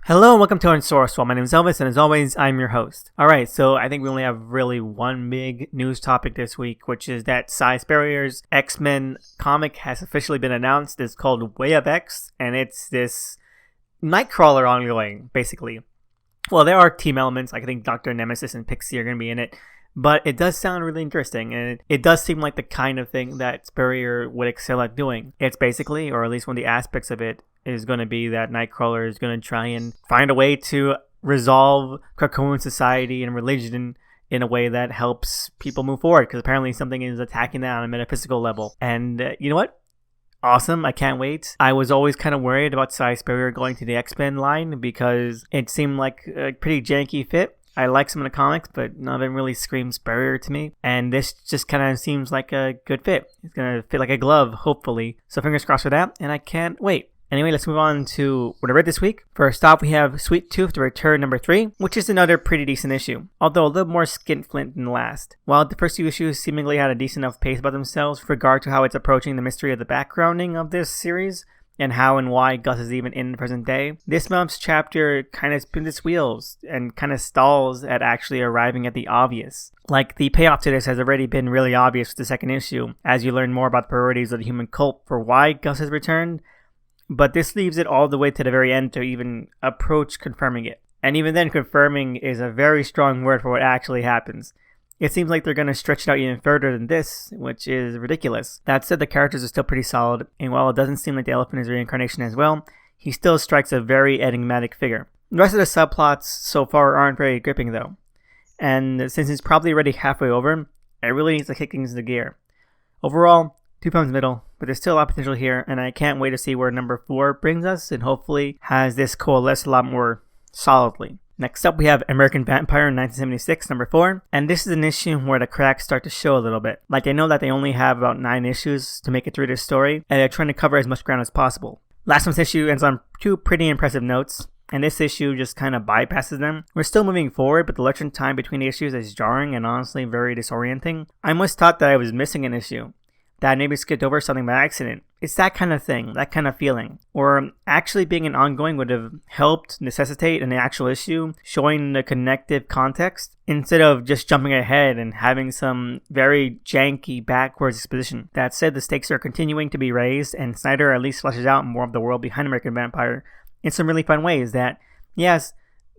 Hello and welcome to Unsourced Wall. My name is Elvis, and as always, I'm your host. Alright, so I think we only have really one big news topic this week, which is that Cy Sperrier's X-Men comic has officially been announced. It's called Way of X, and it's this Nightcrawler ongoing, basically. Well, there are team elements, like I think Dr. Nemesis and Pixie are going to be in it, but it does sound really interesting, and it does seem like the kind of thing that Spurrier would excel at doing. It's basically, or at least one of the aspects of it, is going to be that Nightcrawler is going to try and find a way to resolve Krakoan society and religion in a way that helps people move forward, because apparently something is attacking that on a metaphysical level. And you know what? Awesome. I can't wait. I was always kind of worried about Cy Sperrier going to the X-Men line because it seemed like a pretty janky fit. I like some of the comics, but none of them really screams Spurrier to me. And this just kind of seems like a good fit. It's going to fit like a glove, hopefully. So fingers crossed for that, and I can't wait. Anyway, let's move on to what I read this week. First off, we have Sweet Tooth to Return number 3, which is another pretty decent issue, although a little more skinflint than the last. While the first two issues seemingly had a decent enough pace about themselves with regard to how it's approaching the mystery of the backgrounding of this series, and how and why Gus is even in the present day, this month's chapter kind of spins its wheels and kind of stalls at actually arriving at the obvious. Like, the payoff to this has already been really obvious with the second issue, as you learn more about the priorities of the human cult for why Gus has returned, but this leaves it all the way to the very end to even approach confirming it. And even then, confirming is a very strong word for what actually happens. It seems like they're going to stretch it out even further than this, which is ridiculous. That said, the characters are still pretty solid, and while it doesn't seem like the elephant is reincarnation as well, he still strikes a very enigmatic figure. The rest of the subplots so far aren't very gripping though, and since it's probably already halfway over, it really needs to kick things into gear. Overall, 2 thumbs middle, but there's still a lot of potential here, and I can't wait to see where number 4 brings us, and hopefully has this coalesce a lot more solidly. Next up, we have American Vampire 1976, number 4, and this is an issue where the cracks start to show a little bit. Like, I know that they only have about 9 issues to make it through this story, and they're trying to cover as much ground as possible. Last month's issue ends on 2 pretty impressive notes, and this issue just kind of bypasses them. We're still moving forward, but the lurching time between the issues is jarring and honestly very disorienting. I almost thought that I was missing an issue, that I maybe skipped over something by accident. It's that kind of thing, that kind of feeling. Or actually being an ongoing would have helped necessitate an actual issue, showing the connective context, instead of just jumping ahead and having some very janky backwards exposition. That said, the stakes are continuing to be raised, and Snyder at least fleshes out more of the world behind American Vampire in some really fun ways that, yes,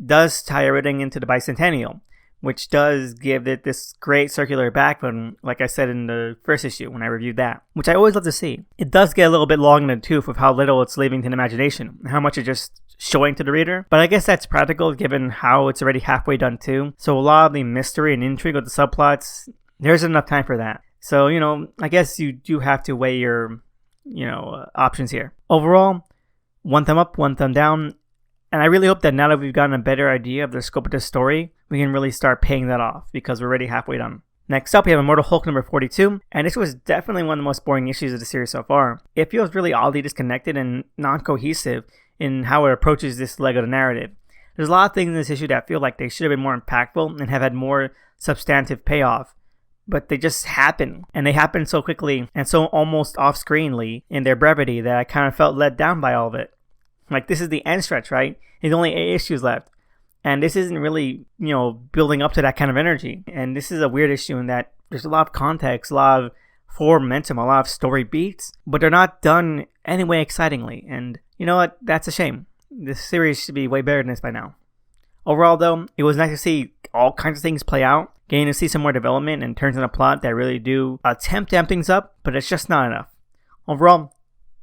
does tie everything into the bicentennial, which does give it this great circular backbone, like I said in the first issue when I reviewed that, which I always love to see. It does get a little bit long in the tooth with how little it's leaving to the imagination, and how much it's just showing to the reader, but I guess that's practical given how it's already halfway done too, so a lot of the mystery and intrigue with the subplots, there's enough time for that. So, I guess you do have to weigh your, options here. Overall, 1 thumb up, 1 thumb down. And I really hope that now that we've gotten a better idea of the scope of this story, we can really start paying that off, because we're already halfway done. Next up, we have Immortal Hulk number 42, and this was definitely one of the most boring issues of the series so far. It feels really oddly disconnected and non-cohesive in how it approaches this leg of the narrative. There's a lot of things in this issue that feel like they should have been more impactful and have had more substantive payoff, but they just happen, and they happen so quickly and so almost off-screenly in their brevity that I kind of felt let down by all of it. Like, this is the end stretch, right? There's only 8 issues left. And this isn't really, building up to that kind of energy. And this is a weird issue in that there's a lot of context, a lot of forward momentum, a lot of story beats, but they're not done anyway excitingly. And you know what? That's a shame. This series should be way better than this by now. Overall, though, it was nice to see all kinds of things play out, getting to see some more development and turns in a plot that really do attempt to amp things up, but it's just not enough. Overall,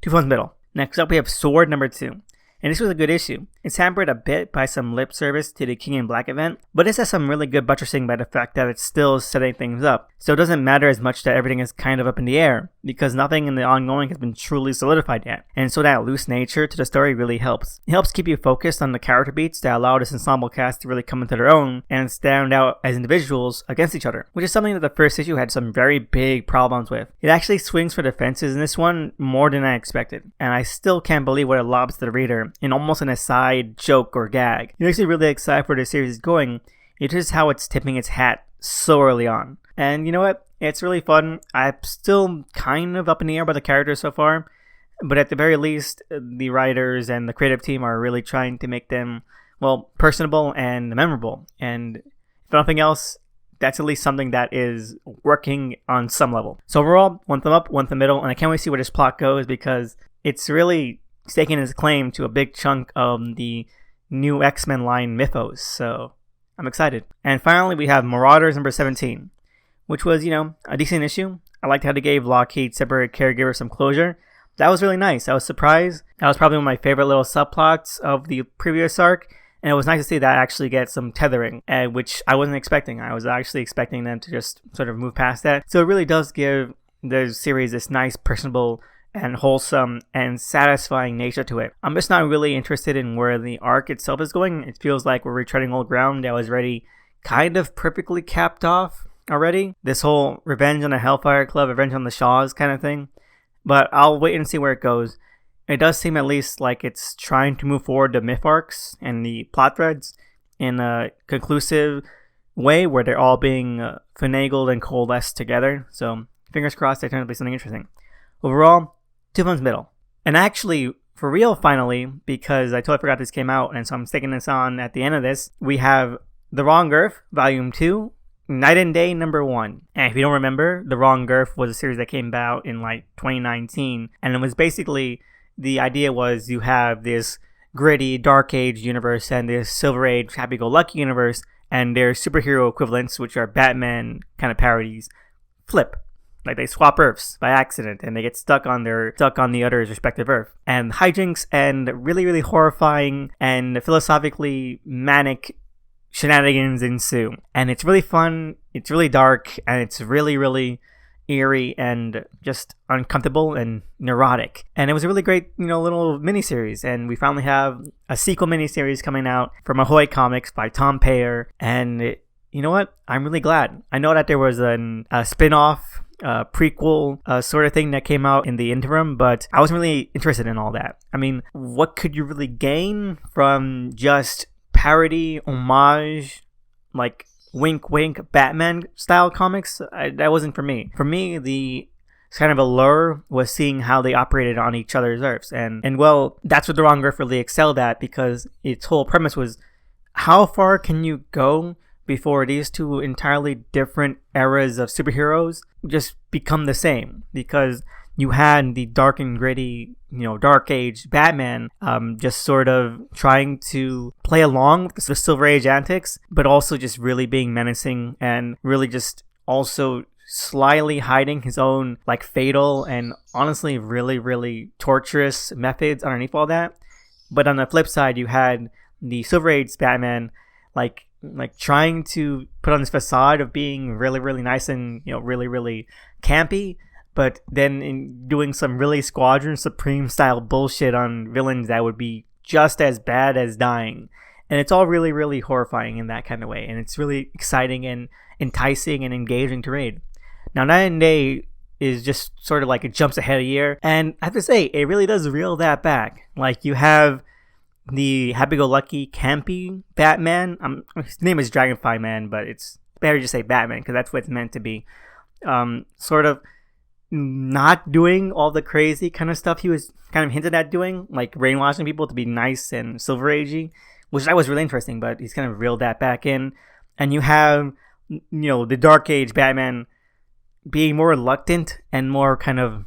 2 thumbs middle. Next up, we have Sword number 2. And this was a good issue. It's hampered a bit by some lip service to the King in Black event, but this has some really good buttressing by the fact that it's still setting things up. So it doesn't matter as much that everything is kind of up in the air, because nothing in the ongoing has been truly solidified yet. And so that loose nature to the story really helps. It helps keep you focused on the character beats that allow this ensemble cast to really come into their own and stand out as individuals against each other, which is something that the first issue had some very big problems with. It actually swings for the fences in this one more than I expected, and I still can't believe what it lobs to the reader in almost an aside joke or gag. It makes me really excited for where the series is going. It's just how it's tipping its hat so early on. And you know what? It's really fun. I'm still kind of up in the air about the characters so far. But at the very least, the writers and the creative team are really trying to make them, well, personable and memorable. And if nothing else, that's at least something that is working on some level. So overall, one thumb up, one thumb middle, and I can't wait to see where this plot goes because it's really staking its claim to a big chunk of the new X-Men line mythos. So I'm excited. And finally, we have Marauders number 17, which was, a decent issue. I liked how they gave Lockheed's separate caregiver some closure. That was really nice. I was surprised. That was probably one of my favorite little subplots of the previous arc. And it was nice to see that actually get some tethering, which I wasn't expecting. I was actually expecting them to just sort of move past that. So it really does give the series this nice, personable, and wholesome and satisfying nature to it. I'm just not really interested in where the arc itself is going. It feels like we're retreading old ground that was already kind of perfectly capped off already. This whole revenge on the Hellfire Club, revenge on the Shaws kind of thing. But I'll wait and see where it goes. It does seem at least like it's trying to move forward the myth arcs and the plot threads in a conclusive way where they're all being finagled and coalesced together. So fingers crossed they turn out to be something interesting. Overall, 2 thumbs middle. And actually, for real finally, because I totally forgot this came out, and so I'm sticking this on at the end of this, we have The Wrong Earth, Volume 2, Night and Day number 1. And if you don't remember, The Wrong Earth was a series that came out in 2019, and it was basically, the idea was you have this gritty Dark Age universe and this Silver Age happy-go-lucky universe, and their superhero equivalents, which are Batman kind of parodies, flip. Like they swap Earths by accident and they get stuck on the other's respective Earth. And hijinks and really, really horrifying and philosophically manic shenanigans ensue. And it's really fun, it's really dark, and it's really, really eerie and just uncomfortable and neurotic. And it was a really great, little miniseries. And we finally have a sequel miniseries coming out from Ahoy Comics by Tom Payer. And you know what? I'm really glad. I know that there was a spin-off prequel sort of thing that came out in the interim, but I wasn't really interested in all that. I mean, what could you really gain from just parody, homage, like wink wink Batman style comics? That wasn't for me. For me, the kind of allure was seeing how they operated on each other's Earths, and well, that's what The Wrong Earth really excelled at, because its whole premise was how far can you go before these two entirely different eras of superheroes just become the same? Because you had the dark and gritty, Dark Age Batman just sort of trying to play along with the Silver Age antics, but also just really being menacing and really just also slyly hiding his own fatal and honestly really, really torturous methods underneath all that. But on the flip side, you had the Silver Age Batman like trying to put on this facade of being really, really nice and, really, really campy, but then in doing some really Squadron Supreme style bullshit on villains that would be just as bad as dying. And it's all really, really horrifying in that kind of way. And it's really exciting and enticing and engaging to read. Now, Night and Day is just sort of it jumps ahead a year. And I have to say, it really does reel that back. You have the happy-go-lucky, campy Batman. His name is Dragonfly Man, but it's better to just say Batman because that's what it's meant to be. Sort of not doing all the crazy kind of stuff he was kind of hinted at doing, like brainwashing people to be nice and Silver Agey, which I was really interesting, but he's kind of reeled that back in. And you have, the Dark Age Batman being more reluctant and more kind of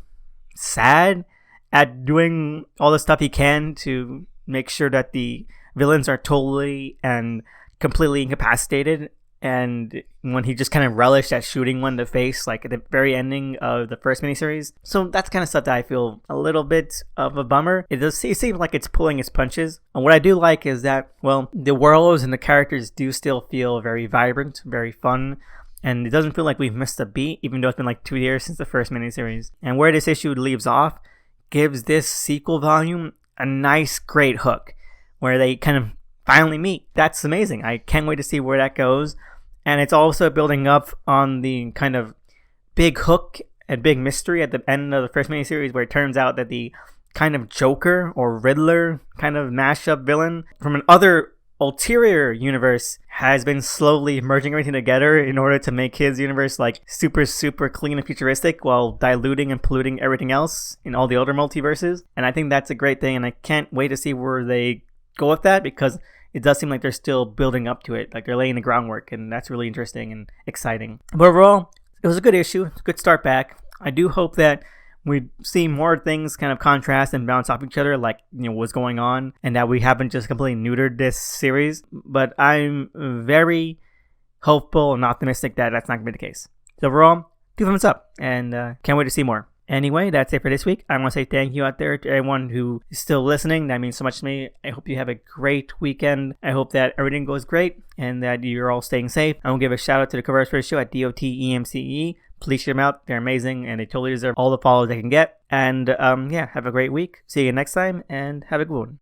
sad at doing all the stuff he can to make sure that the villains are totally and completely incapacitated. And when he just kind of relished at shooting one in the face, at the very ending of the first miniseries. So that's kind of stuff that I feel a little bit of a bummer. It seems like it's pulling its punches. And what I do like is that, well, the worlds and the characters do still feel very vibrant, very fun. And it doesn't feel like we've missed a beat, even though it's been 2 years since the first miniseries. And where this issue leaves off gives this sequel volume a nice, great hook where they kind of finally meet. That's amazing. I can't wait to see where that goes. And it's also building up on the kind of big hook and big mystery at the end of the first miniseries, where it turns out that the kind of Joker or Riddler kind of mashup villain from another ulterior universe has been slowly merging everything together in order to make his universe like super clean and futuristic while diluting and polluting everything else in all the other multiverses. And I think that's a great thing, and I can't wait to see where they go with that, because it does seem like they're still building up to it, like they're laying the groundwork, and that's really interesting and exciting. But overall, it was a good issue, good start back. I do hope that we see more things kind of contrast and bounce off each other, like, what's going on, and that we haven't just completely neutered this series. But I'm very hopeful and optimistic that that's not going to be the case. So overall, 2 thumbs up, and can't wait to see more. Anyway, that's it for this week. I want to say thank you out there to everyone who is still listening. That means so much to me. I hope you have a great weekend. I hope that everything goes great and that you're all staying safe. I want to give a shout out to the Covers for the show at DOTEMCE. Please check them out. They're amazing, and they totally deserve all the follows they can get. And have a great week. See you next time, and have a good one.